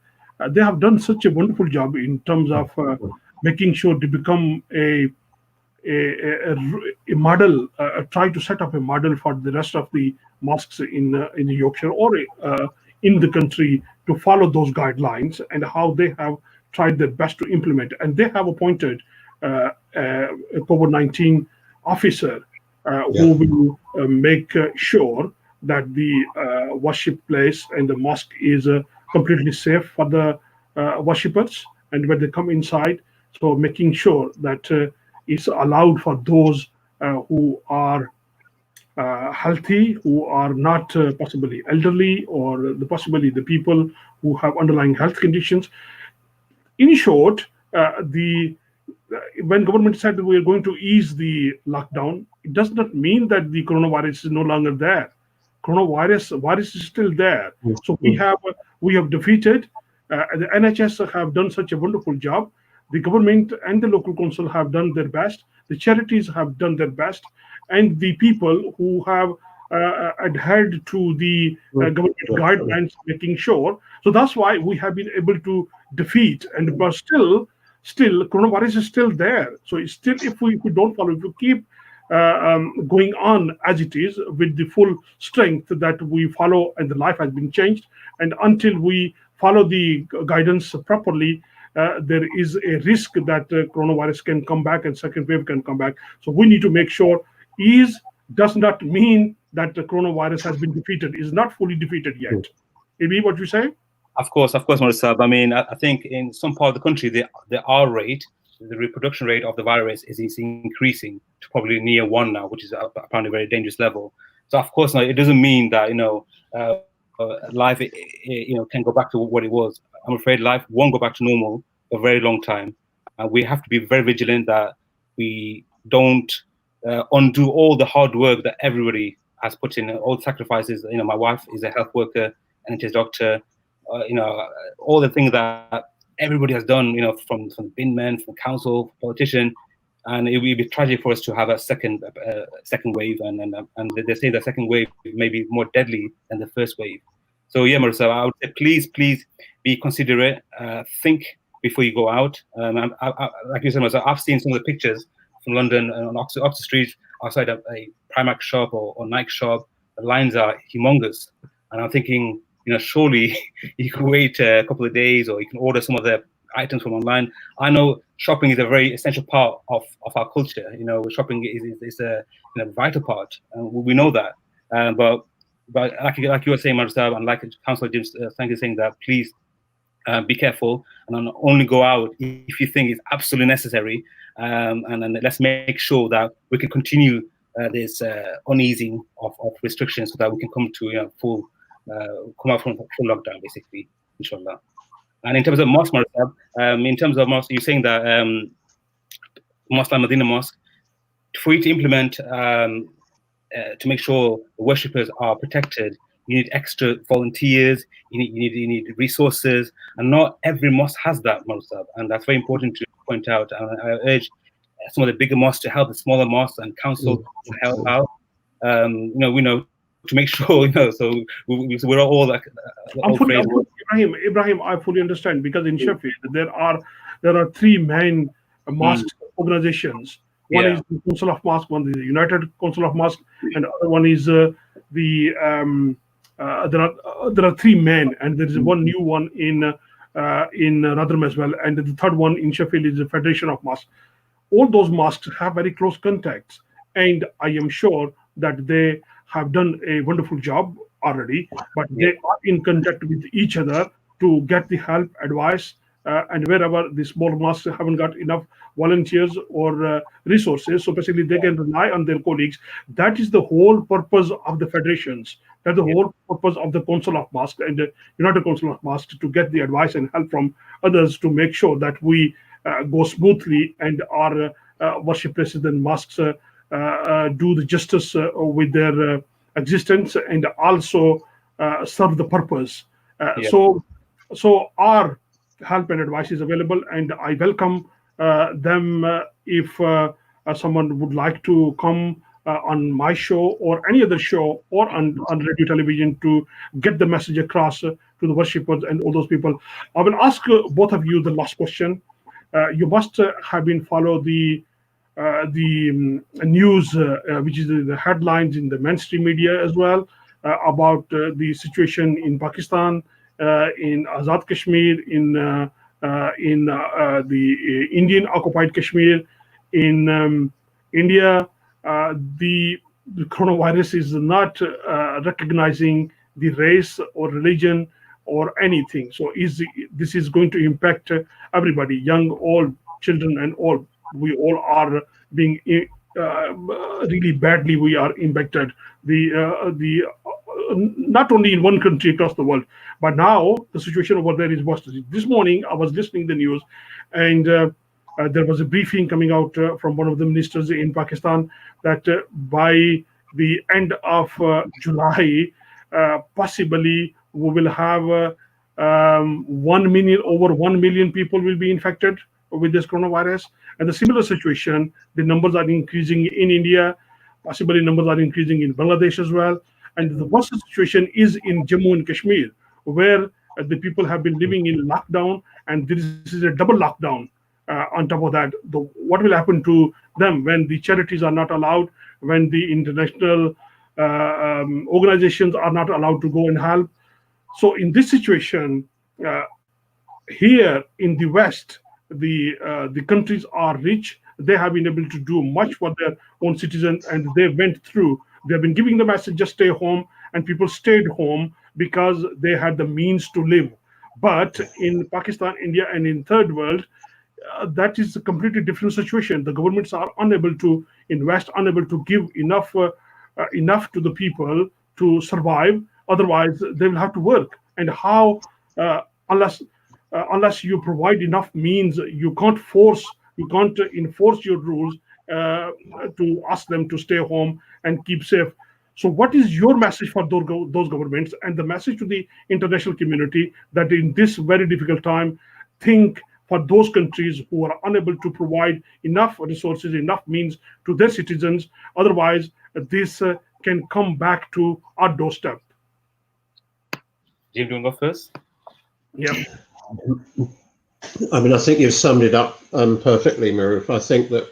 They have done such a wonderful job in terms of making sure to become a model, try to set up a model for the rest of the mosques in Yorkshire or in the country to follow those guidelines, and how they have tried their best to implement. And they have appointed a COVID-19 officer who will make sure that the worship place and the mosque is completely safe for the worshippers, and when they come inside, so making sure that it's allowed for those who are healthy, who are not possibly elderly, or possibly the people who have underlying health conditions. In short, when government said that we are going to ease the lockdown, it does not mean that the coronavirus is no longer there. Virus is still there. So we have defeated. The NHS have done such a wonderful job. The government and the local council have done their best. The charities have done their best, and the people who have adhered to the government guidelines, making sure. So that's why we have been able to defeat. But still, coronavirus is still there. So it's still, if we don't follow, if we keep going on as it is with the full strength that we follow, and the life has been changed, and until we follow the guidance properly, there is a risk that coronavirus can come back and second wave can come back. So we need to make sure ease does not mean that the coronavirus has been defeated. It's not fully defeated yet. Maybe what you say? Of course, Maurice. I mean, I think in some part of the country, the R rate, the reproduction rate of the virus is increasing to probably near 1 now, which is apparently a very dangerous level. So of course, now it doesn't mean that life can go back to what it was. I'm afraid life won't go back to normal for a very long time, and we have to be very vigilant that we don't undo all the hard work that everybody has put in, all the sacrifices. My wife is a health worker, NHS doctor. All the things that everybody has done, from the bin men, from the council, politician, and it will be tragic for us to have a second wave, and they say the second wave may be more deadly than the first wave. So yeah, Marissa, I would say please be considerate, think before you go out. Like you said, Marissa, I've seen some of the pictures from London on Oxford Street outside a Primark shop or Nike shop, the lines are humongous. And I'm thinking, surely you can wait a couple of days, or you can order some of the items from online. I know shopping is a very essential part of our culture. Shopping is a vital part, and we know that. But like you were saying, Marusab, and like Councillor Jim, thank you, saying that please be careful and only go out if you think it's absolutely necessary. And then let's make sure that we can continue this uneasing of restrictions so that we can come to come out from full lockdown, basically, inshallah. And in terms of mosque, Marusab, you're saying that Mosque Al-Madinah Mosque, for you to implement, to make sure the worshippers are protected, you need extra volunteers, you need resources, and not every mosque has that, Marusab, and that's very important to point out. And I urge some of the bigger mosques to help the smaller mosques and council to help out. We know to make sure, so we're all like. Ibrahim, I fully understand, because in Sheffield there are 3 main mosque organizations. One is the Council of Mosque, one is the United Council of Mosque, and the other one is there are 3 main, and there is one new one in Rotherham as well, and the third one in Sheffield is the Federation of Mosques. All those mosques have very close contacts, and I am sure that they have done a wonderful job already, but they are in contact with each other to get the help, advice, and wherever the small mosques haven't got enough volunteers or resources, so basically they can rely on their colleagues. That is the whole purpose of the federations. That's the whole purpose of the Council of Mosques and the United Council of Mosques, to get the advice and help from others to make sure that we go smoothly and our worship places and mosques do the justice with their existence, and also serve the purpose. So our help and advice is available, and I welcome them if someone would like to come on my show or any other show or on radio television to get the message across to the worshippers and all those people. I will ask both of you the last question. You must have been follow the news, which is the headlines in the mainstream media as well, about the situation in Pakistan, in Azad Kashmir, in the Indian occupied Kashmir, in India. The coronavirus is not recognizing the race or religion or anything. So this is going to impact everybody, young, old, children, and all. We all are being really badly. We are impacted. The not only in one country, across the world, but now the situation over there is worse. This morning I was listening to the news, and there was a briefing coming out from one of the ministers in Pakistan that by the end of July, possibly we will have 1 million, over 1 million people will be infected with this coronavirus. And the similar situation, the numbers are increasing in India, possibly numbers are increasing in Bangladesh as well. And the worst situation is in Jammu and Kashmir, where the people have been living in lockdown, and this is a double lockdown. On top of that, what will happen to them when the charities are not allowed, when the international organizations are not allowed to go and help? So in this situation, here in the West, the countries are rich. They have been able to do much for their own citizens, and they went through. They have been giving the message, just stay home, and people stayed home because they had the means to live. But in Pakistan, India, and in third world, that is a completely different situation. The governments are unable to invest, unable to give enough to the people to survive. Otherwise, they will have to work. And how, unless you provide enough means, you can't enforce your rules to ask them to stay home and keep safe. So what is your message for those governments, and the message to the international community, that in this very difficult time, think for those countries who are unable to provide enough resources, enough means to their citizens? Otherwise, this can come back to our doorstep. Jim, do you want to go first? Yeah. I mean, I think you've summed it up perfectly, Maruf. I think that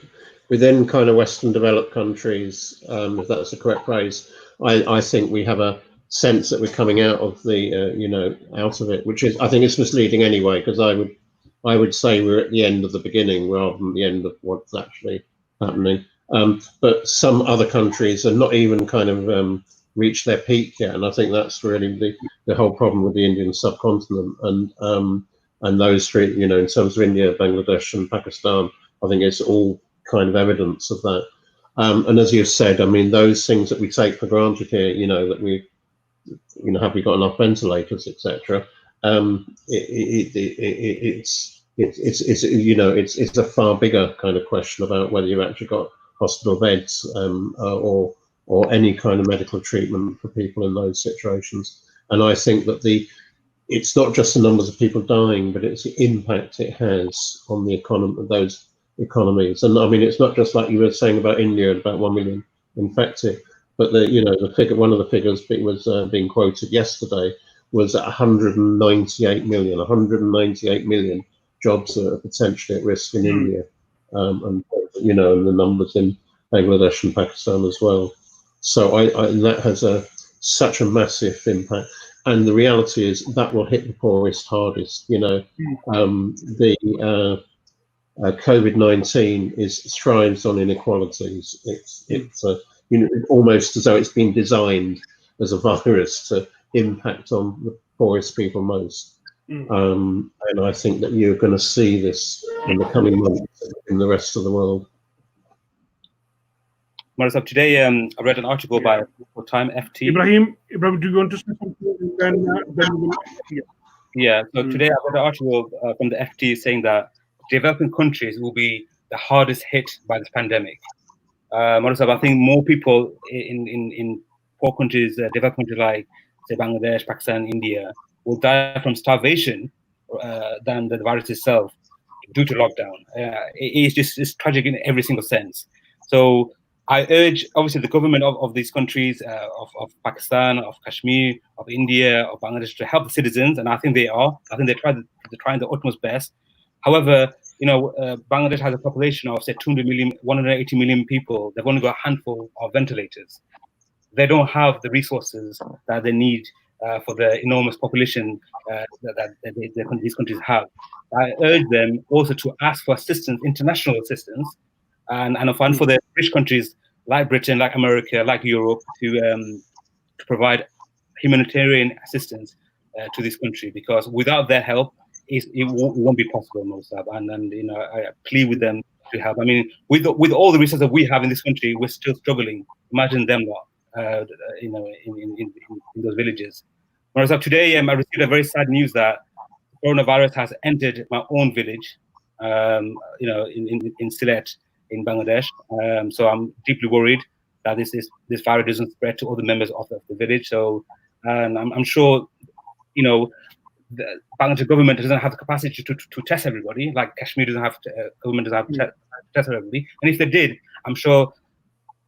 within kind of Western developed countries, if that's the correct phrase, I think we have a sense that we're coming out of the, out of it, which is, I think it's misleading anyway, because I would say we're at the end of the beginning rather than the end of what's actually happening. But some other countries are not even kind of reached their peak yet, and I think that's really the whole problem with the Indian subcontinent and those three, in terms of India, Bangladesh, and Pakistan. I think it's all kind of evidence of that. And as you said, I mean, those things that we take for granted here, that we, have we got enough ventilators, etc. It's a far bigger kind of question about whether you've actually got hospital beds or any kind of medical treatment for people in those situations. And I think that it's not just the numbers of people dying, but it's the impact it has on the economy, those economies. And I mean, it's not just like you were saying about India, about 1 million infected, but the figure, one of the figures that was being quoted yesterday was at 198 million jobs that are potentially at risk in India, and the numbers in Bangladesh and Pakistan as well. So that has such a massive impact. And the reality is that will hit the poorest hardest. COVID-19 thrives on inequalities. It's almost as though it's been designed as a virus to impact on the poorest people most. And I think that you're going to see this in the coming months in the rest of the world. Marusab, today I read an article by Time FT. Ibrahim, do you want to say something? Yeah. So today I read an article from the FT saying that developing countries will be the hardest hit by this pandemic. Marusab, I think more people in poor countries, developed countries like say Bangladesh, Pakistan, India, will die from starvation than the virus itself due to lockdown. It's tragic in every single sense. So I urge, obviously, the government of these countries, of Pakistan, of Kashmir, of India, of Bangladesh, to help the citizens, and I think they are. I think they're trying their utmost best. However, Bangladesh has a population of say 180 million people. They've only got a handful of ventilators. They don't have the resources that they need for the enormous population that these countries have. I urge them also to ask for assistance, international assistance, and for the rich countries like Britain, like America, like Europe, to provide humanitarian assistance to this country, because without their help, it won't be possible, Marusab. And I plead with them to help. I mean, with all the resources that we have in this country, we're still struggling. Imagine them not, in those villages. Marusab, today I received a very sad news that coronavirus has entered my own village, in Sylhet, in Bangladesh. So I'm deeply worried that this virus doesn't spread to other members of the village. So, and I'm sure, the Bangladesh government doesn't have the capacity to test everybody, like Kashmir doesn't have government doesn't have to test everybody. And if they did, I'm sure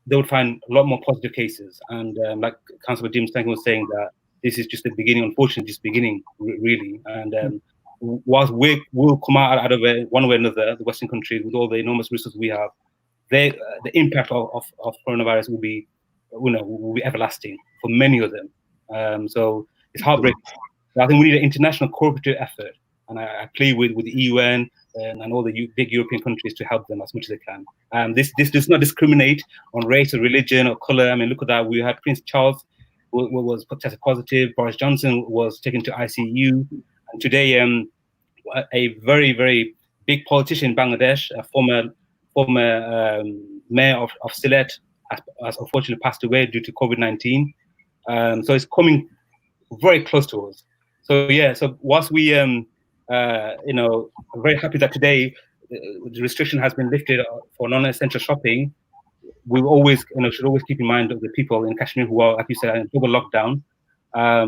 they would find a lot more positive cases. And like Councillor James Stankin was saying, that this is just the beginning, unfortunately, just beginning, really. And whilst we'll come out of it one way or another, the Western countries, with all the enormous resources we have, the impact of coronavirus will be everlasting for many of them. So it's heartbreaking. I think we need an international cooperative effort, and I plead with the UN and all the big European countries to help them as much as they can. This does not discriminate on race or religion or color. I mean, look at that. We had Prince Charles who was tested positive. Boris Johnson was taken to ICU. And today, a very, very big politician in Bangladesh, a former mayor of Sylhet, has unfortunately passed away due to COVID-19. So it's coming very close to us. So yeah, so whilst we are very happy that today the restriction has been lifted for non-essential shopping, we always should always keep in mind of the people in Kashmir who are, like you said, in global lockdown. I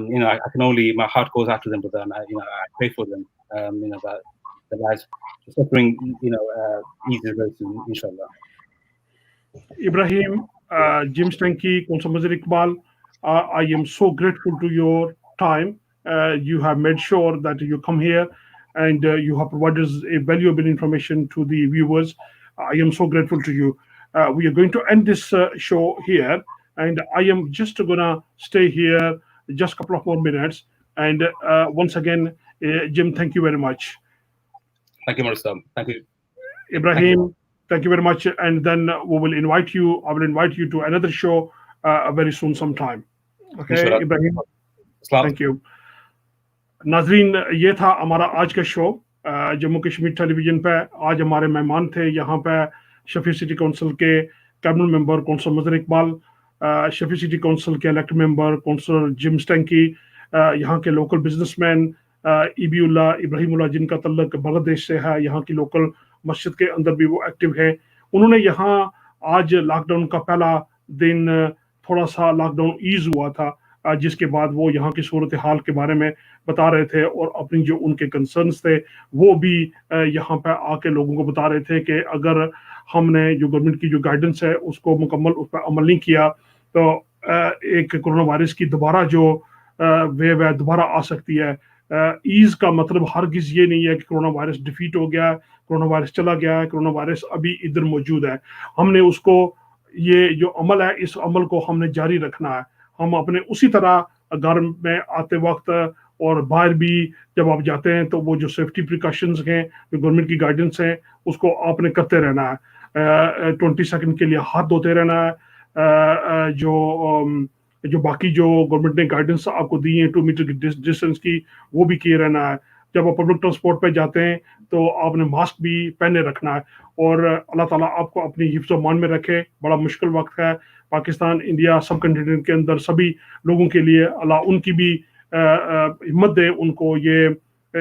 can only, my heart goes out to them, but I pray for them. That the lives suffering, eases very soon, inshallah. Ibrahim, James Stanky, Councillor Mazhar Iqbal, I am so grateful to your time. You have made sure that you come here and you have provided us a valuable information to the viewers. I am so grateful to you. We are going to end this show here, and I am just gonna stay here just a couple of more minutes. And once again, Jim, thank you very much. Thank you, Maruf. Thank you. Ibrahim, thank you very much. And then we will invite you. I will invite you to another show very soon, sometime. Okay, Inshallah. Ibrahim. Salam. Thank you नाजरीन, ये था हमारा आज का show Jammu Kashmir television पे। आज हमारे मेहमान थे यहाँ पे शफी सिटी काउंसिल के कैबिनेट मेंबर कौंसल मजर इकबाल, शफी सिटी काउंसिल के इलेक्ट मेंबर कौंसल जिम स्टैंकी, यहाँ के लोकल बिजनेसमैन इबीउल्ला इब्राहिमुल्ला, जिनका तल्लक बांग्लादेश से है, यहाँ की लोकल मस्जिद के अंदर भी वो एक्टिव है। उन्होंने यहाँ आज लॉकडाउन का पहला दिन थोड़ा सा लॉकडाउन ईज हुआ था, जिसके बाद वो यहाँ की सूरत हाल के बारे में बता रहे थे और अपनी जो उनके कंसर्न्स थे वो भी यहाँ पे आके लोगों को बता रहे थे कि अगर हमने जो गवर्नमेंट की जो गाइडेंस है उसको मुकम्मल उस पर अमल नहीं किया तो एक कोरोना वायरस की दोबारा जो वेव है दोबारा आ सकती है। ईज का मतलब हरगिज ये नहीं है कि कोरोना वायरस डिफीट हो गया, कोरोना वायरस चला गया है, कोरोना वायरस अभी इधर मौजूद है। हमने उसको, ये जो अमल है इस अमल को हमने जारी रखना है। हम अपने उसी तरह घर में आते वक्त और बाहर भी जब आप जाते हैं तो वो जो सेफ्टी प्रिकॉशंस हैं, जो गवर्नमेंट की गाइडेंस हैं, उसको आपने करते रहना है। 20 सेकंड के लिए हाथ धोते रहना है। जो बाकी जो गवर्नमेंट ने गाइडेंस आपको दी है 2 मीटर की डिस्टेंस की, वो भी किए रहना है। जब आप पब्लिक ट्रांसपोर्ट पे जाते हैं तो आपने मास्क भी पहने रखना है। और अल्लाह ताला आपको अपनी हिफ्ज़ मान में रखे। बड़ा मुश्किल वक्त है पाकिस्तान, इंडिया, सब कंटिनेंट के अंदर सभी लोगों के लिए। अल्लाह उनकी भी हिम्मत दे, उनको ये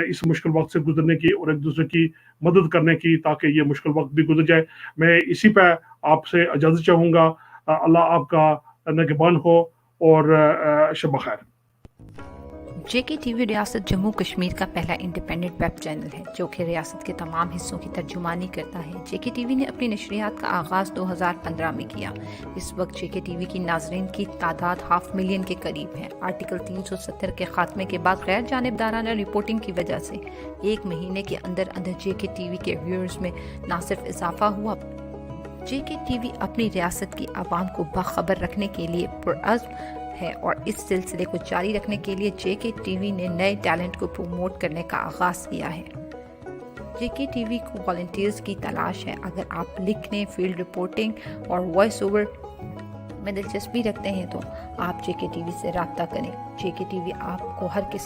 इस मुश्किल वक्त से गुजरने की और एक दूसरे की मदद करने की, ताकि ये मुश्किल वक्त भी गुजर जाए। मैं इसी पे आपसे इजाज़त चाहूँगा। अल्लाह आपका निगहबान हो और शब खैर। JKTV रियासत जम्मू कश्मीर का पहला इंडिपेंडेंट वेब चैनल है जो कि रियासत के तमाम हिस्सों की तर्जुमानी करता है। JKTV ने अपनी नशरियात का आगाज़ 2015 में किया। इस वक्त JKTV की नाजरीन की तादाद 500,000 के करीब है। आर्टिकल 370 के खात्मे के बाद गैर जानिबदाराना रिपोर्टिंग की वजह से 1 महीने के अंदर अंदर JKTV के व्यूअर्स में ना सिर्फ इजाफा हुआ, JKTV अपनी रियासत की आवाम को बाखबर रखने के लिए पुरअज़्म है और इस सिलसिले को जारी रखने के लिए JKTV ने नए टैलेंट को प्रमोट करने का आगाज़ किया है। JKTV को वॉलंटियर्स की तलाश है। अगर आप लिखने, फील्ड रिपोर्टिंग और वॉइस ओवर में दिलचस्पी रखते हैं तो आप JKTV से रब्ता करें। JKTV आपको हर किसी